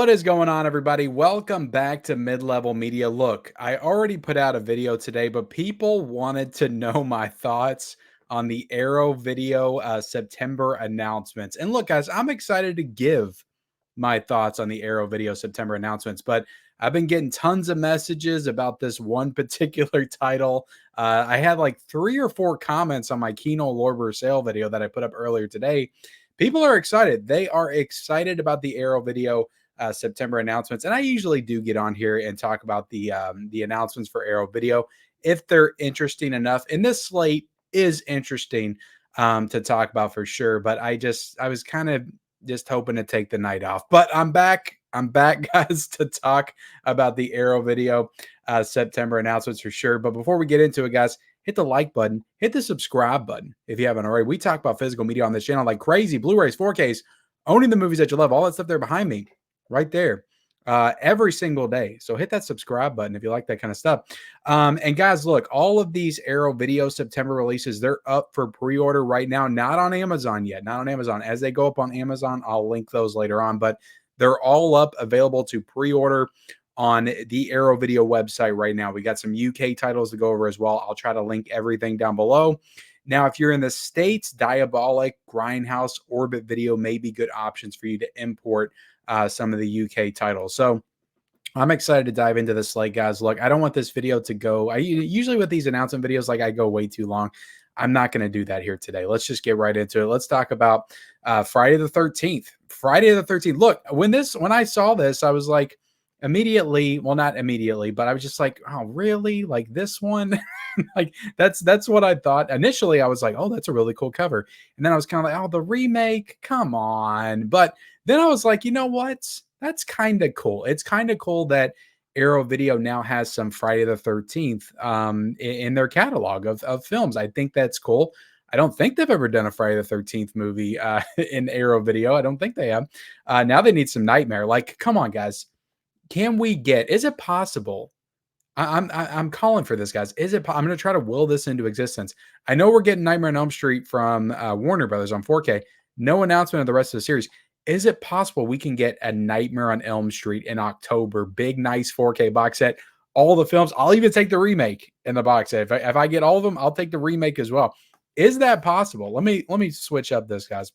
What is going on, everybody? Welcome back to Mid-Level Media. Look, I already put out a video today, but people wanted to know my thoughts on the Arrow video September announcements. And look, guys, I'm excited to give my thoughts on the Arrow video September announcements, but I've been getting tons of messages about this one particular title. I had like 3 or 4 comments on my Kino Lorber sale video that I put up earlier today. People are excited. They are excited about the Arrow video September announcements, and I usually do get on here and talk about the announcements for Arrow Video if they're interesting enough. And this slate is interesting to talk about for sure. But I was kind of just hoping to take the night off. But I'm back. I'm back, guys, to talk about the Arrow Video September announcements for sure. But before we get into it, guys, hit the like button, hit the subscribe button if you haven't already. We talk about physical media on this channel like crazy. Blu-rays, 4Ks, owning the movies that you love, all that stuff there behind me, right there, every single day. So hit that subscribe button if you like that kind of stuff. And guys, look, all of these Arrow Video September releases, they're up for pre-order right now. Not on Amazon yet, not on Amazon. As they go up on Amazon, I'll link those later on, but they're all up, available to pre-order on the Arrow Video website right now. We got some UK titles to go over as well. I'll try to link everything down below. Now, if you're in the States, Diabolic, Grindhouse, Orbit Video may be good options for you to import some of the UK titles. So I'm excited to dive into this slate, guys. Look, I don't want this video to go. I usually with these announcement videos, like I go way too long. I'm not going to do that here today. Let's just get right into it. Let's talk about Friday the 13th. Friday the 13th. Look, when I saw this, I was like, immediately, well, not immediately, but I was just like, oh, really? Like this one? Like that's what I thought. Initially, I was like, oh, that's a really cool cover. And then I was kind of like, oh, the remake, come on. But then I was like, you know what? That's kind of cool. It's kind of cool that Arrow Video now has some Friday the 13th in their catalog of films. I think that's cool. I don't think they've ever done a Friday the 13th movie in Arrow Video. I don't think they have. Now they need some Nightmare. Like, come on, guys. Can we get, is it possible? I'm calling for this, guys. I'm going to try to will this into existence. I know we're getting Nightmare on Elm Street from Warner Brothers on 4K. No announcement of the rest of the series. Is it possible we can get a Nightmare on Elm Street in October? Big, nice 4K box set. All the films. I'll even take the remake in the box set. If I get all of them, I'll take the remake as well. Is that possible? Let me switch up this, guys.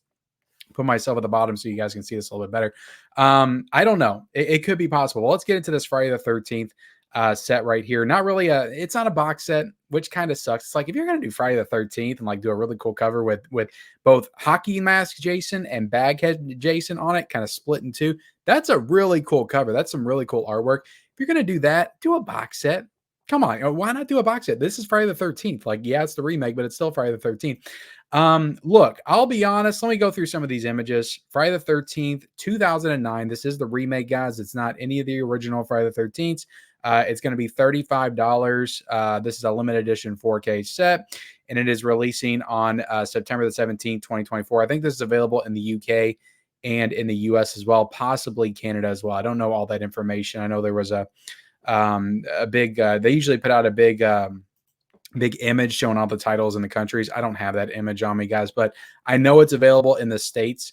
Put myself at the bottom so you guys can see this a little bit better. I don't know. It could be possible. Well, let's get into this Friday the 13th set right here. Not really it's not a box set, which kind of sucks. It's like if you're going to do Friday the 13th and like do a really cool cover with both hockey mask Jason and baghead Jason on it, kind of split in two. That's a really cool cover. That's some really cool artwork. If you're going to do that, do a box set. Come on, why not do a box set? This is Friday the 13th. Like, yeah, it's the remake, but it's still Friday the 13th. Look, I'll be honest. Let me go through some of these images. Friday the 13th, 2009. This is the remake, guys. It's not any of the original Friday the 13th. It's going to be $35. This is a limited edition 4K set, and it is releasing on September the 17th, 2024. I think this is available in the UK and in the US as well, possibly Canada as well. I don't know all that information. I know there was a big, they usually put out a big image showing all the titles in the countries. I don't have that image on me, guys, but I know it's available in the States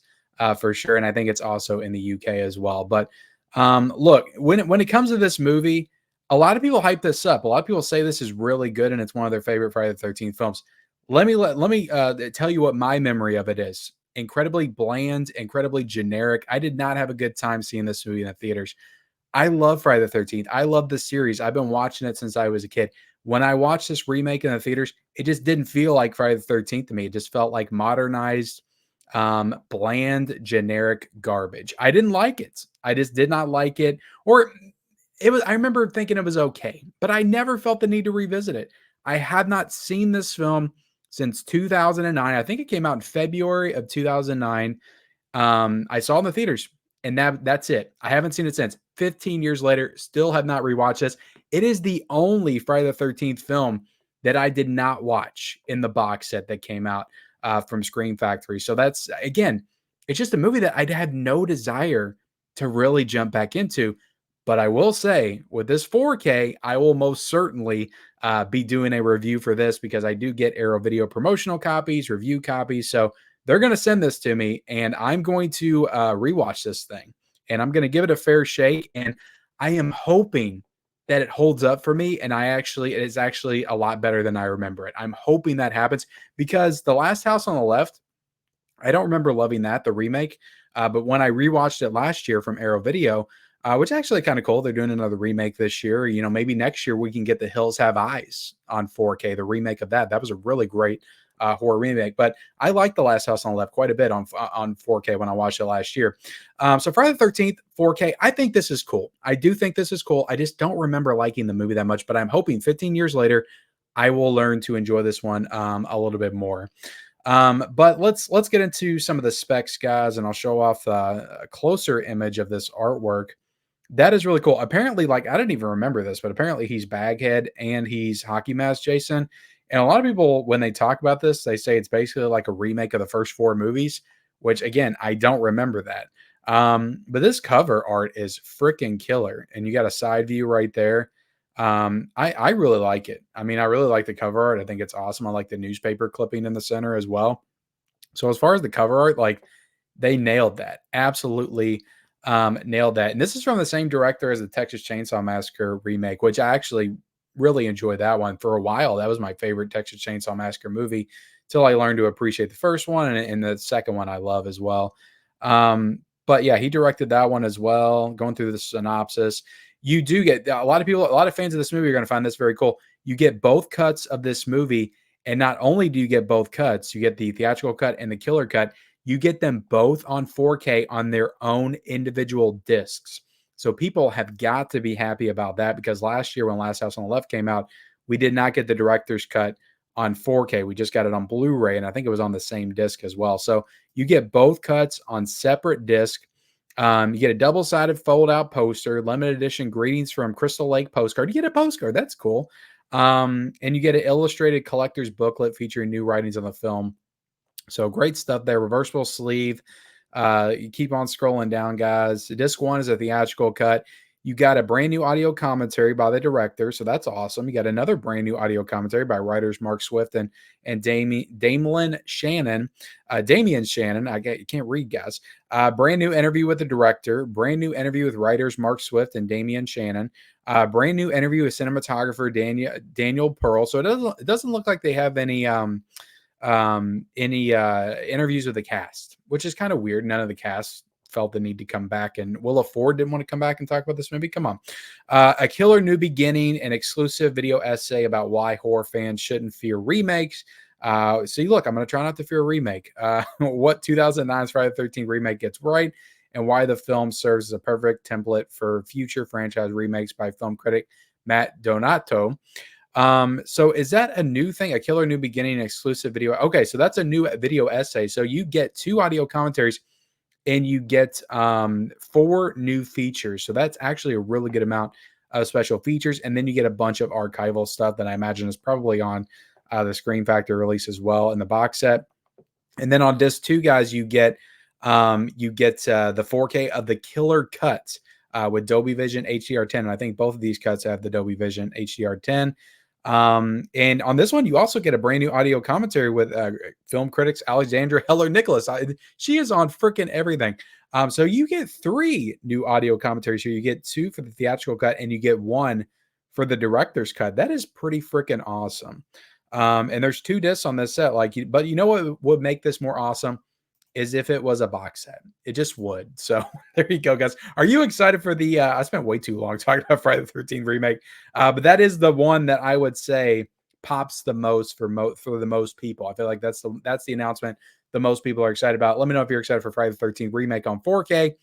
for sure. And I think it's also in the UK as well. But look, when it comes to this movie, a lot of people hype this up. A lot of people say this is really good and it's one of their favorite Friday the 13th films. Let me tell you what my memory of it is. Incredibly bland, incredibly generic. I did not have a good time seeing this movie in the theaters. I love Friday the 13th. I love the series. I've been watching it since I was a kid. When I watched this remake in the theaters, it just didn't feel like Friday the 13th to me. It just felt like modernized, bland, generic garbage. I didn't like it. I just did not like it. Or it was, I remember thinking it was okay, but I never felt the need to revisit it. I had not seen this film since 2009. I think it came out in February of 2009. I saw it in the theaters. And that's it. I haven't seen it since. 15 years later, still have not rewatched this. It is the only Friday the 13th film that I did not watch in the box set that came out from Scream Factory. So that's, again, it's just a movie that I had no desire to really jump back into. But I will say, with this 4K, I will most certainly be doing a review for this because I do get Arrow Video promotional copies, review copies. So they're going to send this to me, and I'm going to rewatch this thing. and I'm going to give it a fair shake. And I am hoping that it holds up for me. And it is actually a lot better than I remember it. I'm hoping that happens because The Last House on the Left, I don't remember loving that, the remake. But when I rewatched it last year from Arrow Video, which is actually kind of cool, they're doing another remake this year. You know, maybe next year we can get The Hills Have Eyes on 4K, the remake of that. That was a really great horror remake. But I like The Last House on the Left quite a bit on 4K when I watched it last year. So Friday the 13th, 4K, I think this is cool. I do think this is cool. I just don't remember liking the movie that much, but I'm hoping 15 years later, I will learn to enjoy this one a little bit more. But let's get into some of the specs, guys, and I'll show off a closer image of this artwork. That is really cool. Apparently, like I didn't even remember this, but apparently he's Baghead and he's Hockey Mask Jason. And a lot of people, when they talk about this, they say it's basically like a remake of the first four movies, which again, I don't remember that. But this cover art is freaking killer. And you got a side view right there. I really like it. I mean, I really like the cover art. I think it's awesome. I like the newspaper clipping in the center as well. So as far as the cover art, like they nailed that. Absolutely nailed that. And this is from the same director as the Texas Chainsaw Massacre remake, which I actually really enjoyed that one for a while. That was my favorite Texas Chainsaw Massacre movie till I learned to appreciate the first one and the second one I love as well. But yeah, he directed that one as well. Going through the synopsis, you do get a lot of people, a lot of fans of this movie are going to find this very cool. You get both cuts of this movie. And not only do you get both cuts, you get the theatrical cut and the killer cut, you get them both on 4K on their own individual discs. So people have got to be happy about that because last year when Last House on the Left came out, we did not get the director's cut on 4K. We just got it on Blu-ray, and I think it was on the same disc as well. So you get both cuts on separate disc. You get a double-sided fold-out poster, limited edition greetings from Crystal Lake postcard. You get a postcard. That's cool. And you get an illustrated collector's booklet featuring new writings on the film. So great stuff there. Reversible sleeve. You keep on scrolling down, guys. Disc one is a theatrical cut. You got a brand new audio commentary by the director, so that's awesome. You got another brand new audio commentary by writers Mark Swift and Damian Shannon. Damian Shannon, you can't read, guys. Brand new interview with the director. Brand new interview with writers Mark Swift and Damian Shannon. Brand new interview with cinematographer Daniel Pearl. So it doesn't look like they have any interviews with the cast, which is kind of weird. None of the cast felt the need to come back, and Willa Ford didn't want to come back and talk about this movie. Come on. A killer new beginning, an exclusive video essay about why horror fans shouldn't fear remakes. See, look, I'm going to try not to fear a remake. What 2009's Friday the 13th remake gets right, and why the film serves as a perfect template for future franchise remakes by film critic Matt Donato. So is that a new thing? A killer new beginning exclusive video? Okay, so that's a new video essay. So you get 2 audio commentaries and you get 4 new features. So that's actually a really good amount of special features. And then you get a bunch of archival stuff that I imagine is probably on the Screen Factor release as well in the box set. And then on disc 2, guys, you get the 4K of the killer cut with Dolby Vision HDR10. And I think both of these cuts have the Dolby Vision HDR10. And on this one, you also get a brand new audio commentary with film critics Alexandra Heller Nicholas. She is on freaking everything. So you get 3 new audio commentaries here. You get 2 for the theatrical cut, and you get 1 for the director's cut. That is pretty freaking awesome. And there's 2 discs on this set. But you know what would make this more awesome? Is if it was a box set. It just would. So there you go, guys. Are you excited for the I spent way too long talking about Friday the 13th remake. But that is the one that I would say pops the most for the most people. I feel like that's the announcement the most people are excited about. Let me know if you're excited for Friday the 13th remake on 4K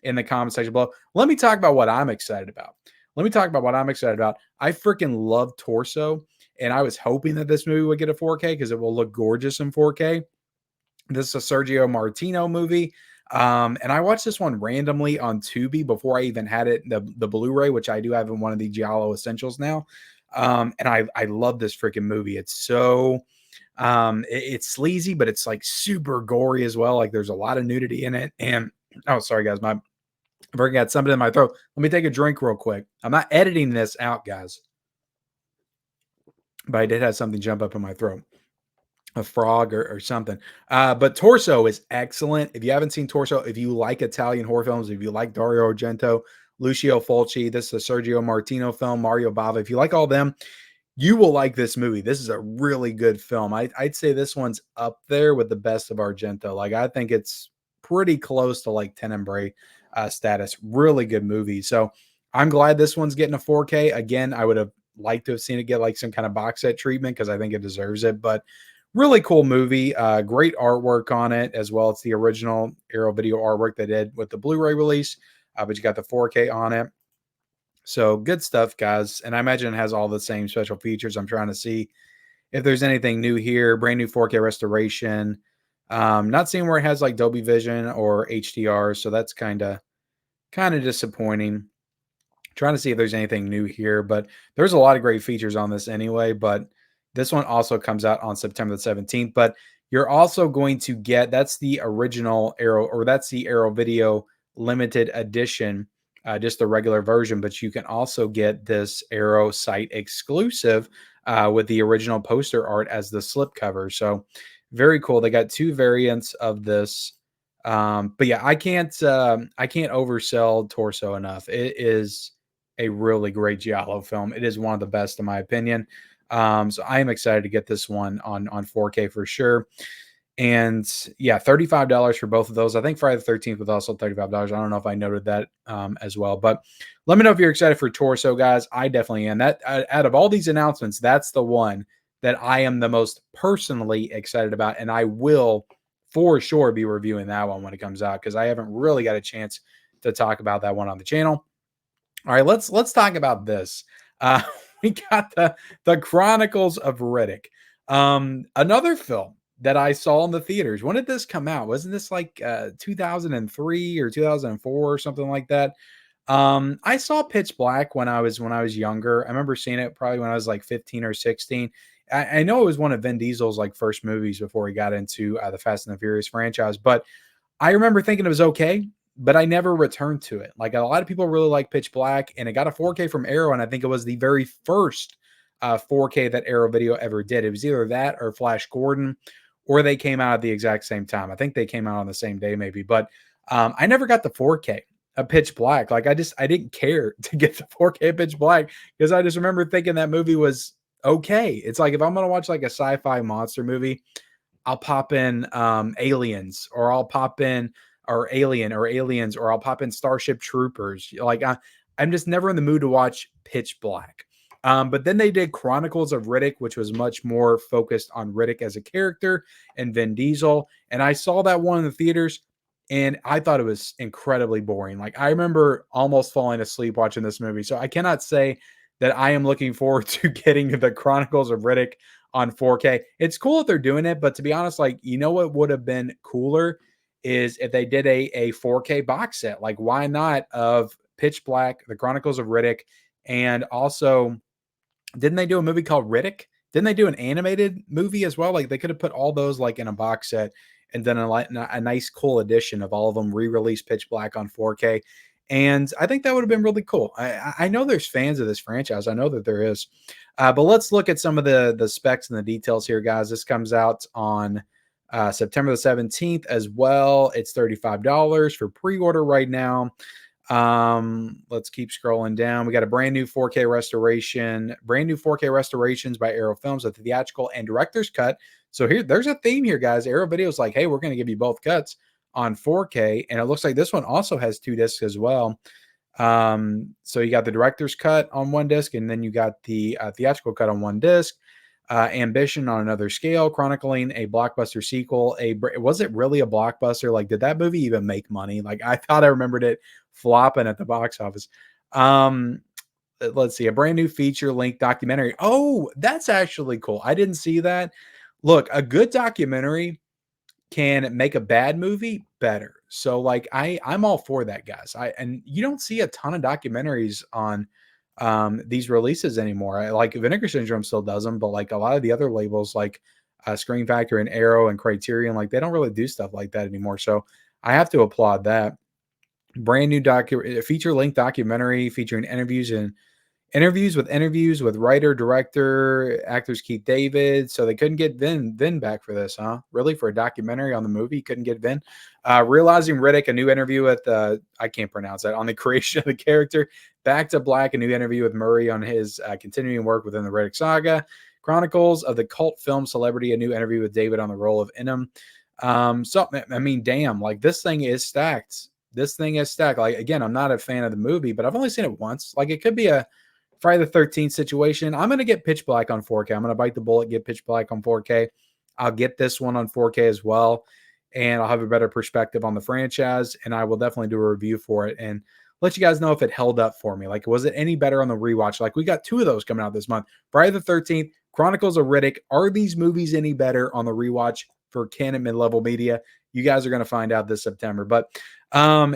in the comment section below. Let me talk about what I'm excited about. I freaking love Torso, and I was hoping that this movie would get a 4K because it will look gorgeous in 4K. This is a Sergio Martino movie. And I watched this one randomly on Tubi before I even had it, the Blu-ray, which I do have in one of the Giallo Essentials now. And I love this freaking movie. It's so it's sleazy, but it's like super gory as well. Like there's a lot of nudity in it. And oh, sorry guys, I've already got something in my throat. Let me take a drink real quick. I'm not editing this out, guys, but I did have something jump up in my throat. a frog or something. But Torso is excellent. If you haven't seen Torso, if you like Italian horror films, if you like Dario Argento, Lucio Fulci, this is a Sergio Martino film, Mario Bava. If you like all them, you will like this movie. This is a really good film. I'd say this one's up there with the best of Argento. Like, I think it's pretty close to like Tenebrae status. Really good movie. So I'm glad this one's getting a 4K. Again, I would have liked to have seen it get like some kind of box set treatment because I think it deserves it. But really cool movie. Great artwork on it as well. It's the original Arrow Video artwork they did with the Blu-ray release, but you got the 4K on it. So good stuff, guys. And I imagine it has all the same special features. I'm trying to see if there's anything new here. Brand new 4K restoration. Not seeing where it has like Dolby Vision or HDR, so that's kind of disappointing. Trying to see if there's anything new here, but there's a lot of great features on this anyway. But this one also comes out on September the 17th. But you're also going to get, that's the original Arrow, or that's the Arrow Video limited edition, just the regular version. But you can also get this Arrow site exclusive with the original poster art as the slipcover. So very cool. They got two variants of this. But yeah, I can't oversell Torso enough. It is a really great giallo film. It is one of the best in my opinion. So I am excited to get this one on 4K for sure. And yeah, $35 for both of those. I think Friday the 13th was also $35. I don't know if I noted that as well, but let me know if you're excited for Torso, guys. I definitely am. That out of all these announcements, that's the one that I am the most personally excited about, and I will for sure be reviewing that one when it comes out because I haven't really got a chance to talk about that one on the channel. All right, let's talk about this. We got the Chronicles of Riddick, another film that I saw in the theaters. When did this come out? Wasn't this like 2003 or 2004 or something like that? I saw Pitch Black when I was younger. I remember seeing it probably when I was like 15 or 16. I know it was one of Vin Diesel's like first movies before he got into the Fast and the Furious franchise, but I remember thinking it was okay, but I never returned to it. Like a lot of people really like Pitch Black, and it got a 4K from Arrow, and I think it was the very first 4K that Arrow Video ever did. It was either that or Flash Gordon, or they came out at the exact same time. I think they came out on the same day maybe, but I never got the 4K of Pitch Black. Like I didn't care to get the 4K Pitch Black because I just remember thinking that movie was okay. It's like if I'm going to watch like a sci-fi monster movie, I'll pop in Aliens, or I'll pop in or Alien or Aliens, or I'll pop in Starship Troopers. Like I'm just never in the mood to watch Pitch Black. But then they did Chronicles of Riddick, which was much more focused on Riddick as a character and Vin Diesel. And I saw that one in the theaters, and I thought it was incredibly boring. Like I remember almost falling asleep watching this movie. So I cannot say that I am looking forward to getting the Chronicles of Riddick on 4K. It's cool if they're doing it, but to be honest, like, you know what would have been cooler is if they did a 4K box set. Like, why not, of Pitch Black, the Chronicles of Riddick, and also, didn't they do a movie called Riddick? Didn't they do an animated movie as well? Like, they could have put all those like in a box set and done a nice cool edition of all of them, re-released Pitch Black on 4K. And I think that would have been really cool. I know there's fans of this franchise. I know that there is. But let's look at some of the specs and the details here, guys. This comes out on September the 17th as well. It's $35 for pre-order right now. Let's keep scrolling down. We got a brand new 4K restoration, brand new 4K restorations by Arrow Films, a theatrical and director's cut. So there's a theme here, guys. Arrow Video's like, hey, we're going to give you both cuts on 4K. And it looks like this one also has 2 discs as well. So you got the director's cut on 1 disc, and then you got the theatrical cut on 1 disc. Ambition on another scale, chronicling a blockbuster sequel. Was it really a blockbuster? Like, did that movie even make money? Like, I thought I remembered it flopping at the box office. Let's see, a brand new feature-length documentary. Oh, that's actually cool. I didn't see that. Look, a good documentary can make a bad movie better. So like I'm all for that, guys. And you don't see a ton of documentaries on these releases anymore. Like Vinegar Syndrome still does them, but like a lot of the other labels like Screen Factor and Arrow and Criterion, like they don't really do stuff like that anymore. So I have to applaud that. Brand new feature-length documentary featuring interviews and Interviews with writer, director, actors Keith David. So they couldn't get Vin back for this, huh? Really? For a documentary on the movie, couldn't get Vin. Realizing Riddick, a new interview with I can't pronounce that, on the creation of the character. Back to Black, a new interview with Murray on his continuing work within the Riddick saga. Chronicles of the cult film celebrity, a new interview with David on the role of Enom. So I mean, damn, like this thing is stacked. This thing is stacked. Like again, I'm not a fan of the movie, but I've only seen it once. Like it could be a Friday the 13th situation. I'm going to get Pitch Black on 4K. I'm going to bite the bullet, get Pitch Black on 4K. I'll get this one on 4K as well. And I'll have a better perspective on the franchise. And I will definitely do a review for it and let you guys know if it held up for me. Like, was it any better on the rewatch? Like, we got 2 of those coming out this month. Friday the 13th, Chronicles of Riddick. Are these movies any better on the rewatch for Canon Mid-Level Media? You guys are going to find out this September. But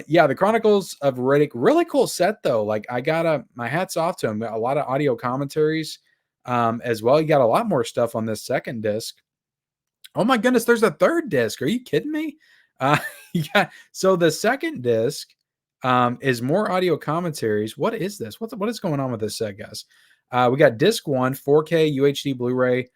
yeah, the Chronicles of Riddick, really cool set though. Like I got my hats off to him. A lot of audio commentaries as well. You got a lot more stuff on this second disc. Oh my goodness, there's a third disc. Are you kidding me? Yeah. So the second disc is more audio commentaries. What is this? What is going on with this set, guys? We got disc 1, 4K UHD Blu-ray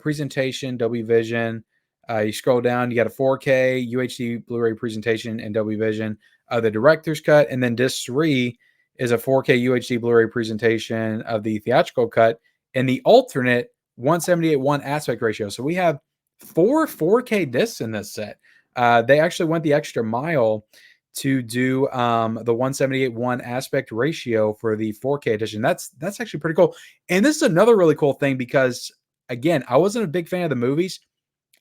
presentation, Dolby Vision. You scroll down, you got a 4K UHD Blu-ray presentation and Dolby Vision, the director's cut, and then disc 3 is a 4K UHD Blu-ray presentation of the theatrical cut and the alternate 178:1 aspect ratio. So we have 4 4K discs in this set. They actually went the extra mile to do the 178:1 aspect ratio for the 4K edition. That's actually pretty cool. And this is another really cool thing because again, I wasn't a big fan of the movies.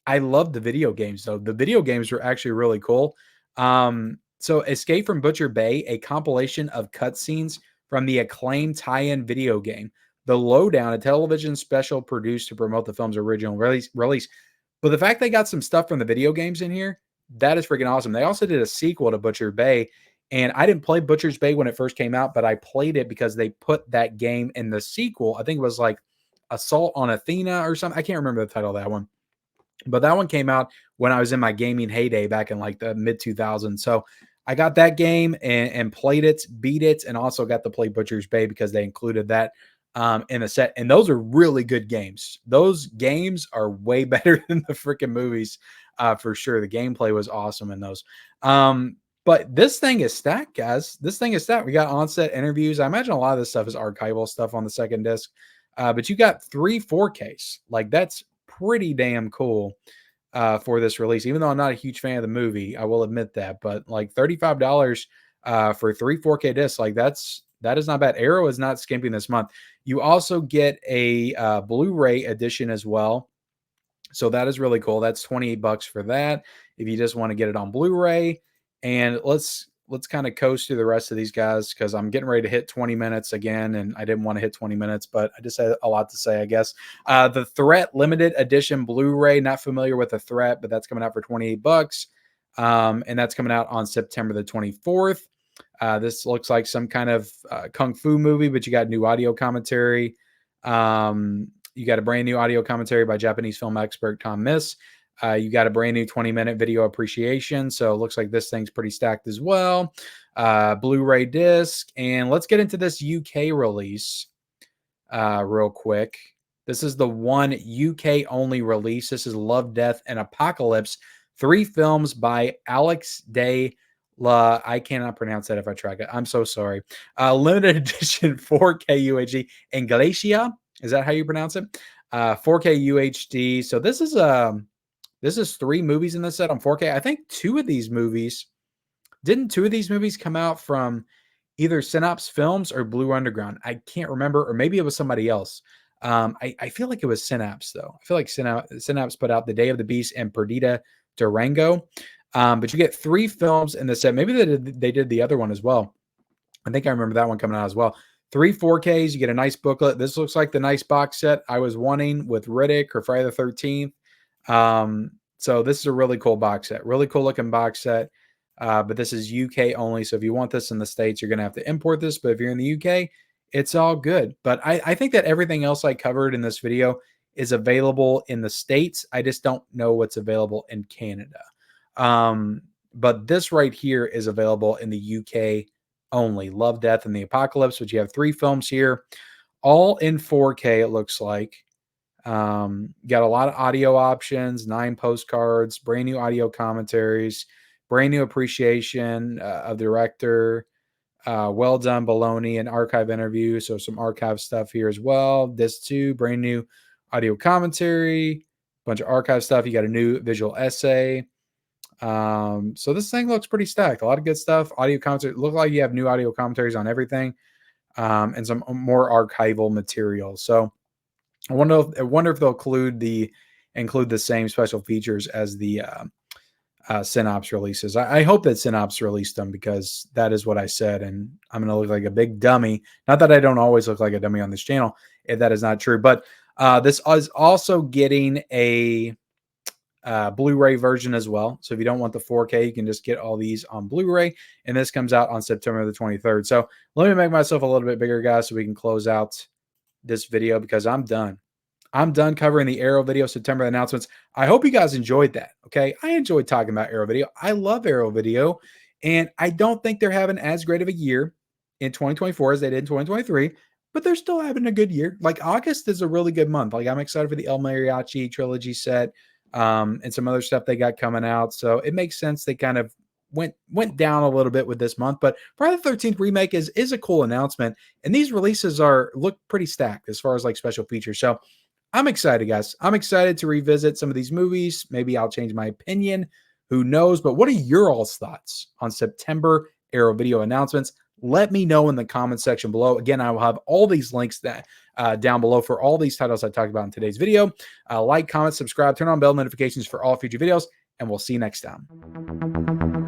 I love the video games though. The video games were actually really cool. So Escape from Butcher Bay, a compilation of cutscenes from the acclaimed tie-in video game. The Lowdown, a television special produced to promote the film's original release. But the fact they got some stuff from the video games in here, that is freaking awesome. They also did a sequel to Butcher Bay, and I didn't play Butcher's Bay when it first came out, but I played it because they put that game in the sequel. I think it was like Assault on Athena or something. I can't remember the title of that one. But that one came out when I was in my gaming heyday back in like the mid 2000s. So I got that game and played it, beat it, and also got to play Butcher's Bay because they included that in the set. And those are really good games. Those games are way better than the freaking movies for sure. The gameplay was awesome in those. But this thing is stacked, guys. This thing is stacked. We got on-set interviews. I imagine a lot of this stuff is archival stuff on the second disc. But you got 3 4Ks. Like that's pretty damn cool for this release. Even though I'm not a huge fan of the movie, I will admit that. But like $35 for 3 4K discs, like that is not bad. Arrow is not skimping this month. You also get a Blu-ray edition as well. So that is really cool. That's $28 for that if you just want to get it on Blu-ray. And let's kind of coast through the rest of these guys because I'm getting ready to hit 20 minutes again, and I didn't want to hit 20 minutes, but I just had a lot to say, I guess. The Threat Limited Edition Blu-ray, not familiar with the Threat, but that's coming out for $28, and that's coming out on September the 24th. This looks like some kind of kung fu movie, but you got new audio commentary. You got a brand new audio commentary by Japanese film expert Tom Miss. You got a brand new 20-minute video appreciation. So it looks like this thing's pretty stacked as well. Blu-ray disc. And let's get into this UK release real quick. This is the one UK only release. This is Love, Death, and Apocalypse. 3 films by Alex de la... I cannot pronounce that if I try it. I'm so sorry. Limited edition 4K UHD. Inglacia. Is that how you pronounce it? 4K UHD. So this is 3 movies in this set on 4K. I think 2 of these movies, didn't 2 of these movies come out from either Synapse Films or Blue Underground? I can't remember, or maybe it was somebody else. I feel like it was Synapse, though. I feel like Synapse put out The Day of the Beast and Perdita Durango. But you get 3 films in the set. Maybe they did the other one as well. I think I remember that one coming out as well. 3 4Ks. You get a nice booklet. This looks like the nice box set I was wanting with Riddick or Friday the 13th. So this is a really cool box set, really cool looking box set. But this is UK only. So if you want this in the States, you're going to have to import this. But if you're in the UK, it's all good. But I think that everything else I covered in this video is available in the States. I just don't know what's available in Canada. But this right here is available in the UK only. Love, Death, and the Apocalypse, which you have 3 films here, all in 4K, it looks like. Got a lot of audio options, 9 postcards, brand new audio commentaries, brand new appreciation of the director. Well done, Baloney, and archive interview. So some archive stuff here as well. This too, brand new audio commentary, bunch of archive stuff. You got a new visual essay. So this thing looks pretty stacked. A lot of good stuff. Audio commentary. Look like you have new audio commentaries on everything, and some more archival material. So I wonder if they'll include the same special features as the Synops releases. I hope that Synops released them, because that is what I said, and I'm going to look like a big dummy. Not that I don't always look like a dummy on this channel, if that is not true. But this is also getting a Blu-ray version as well. So if you don't want the 4K, you can just get all these on Blu-ray, and this comes out on September the 23rd. So let me make myself a little bit bigger, guys, so we can close out this video, because I'm done. I'm done covering the Arrow Video September announcements. I hope you guys enjoyed that. Okay. I enjoyed talking about Arrow Video. I love Arrow Video, and I don't think they're having as great of a year in 2024 as they did in 2023, but they're still having a good year. Like, August is a really good month. Like, I'm excited for the El Mariachi trilogy set, and some other stuff they got coming out. So it makes sense they kind of went down a little bit with this month, but Friday the 13th remake is a cool announcement, and these releases look pretty stacked as far as like special features. So I'm excited, guys. I'm excited to revisit some of these movies. Maybe I'll change my opinion. Who knows? But what are your all's thoughts on September Arrow Video announcements? Let me know in the comment section below. Again, I will have all these links down below for all these titles I talked about in today's video. Like, comment, subscribe, turn on bell notifications for all future videos, and we'll see you next time.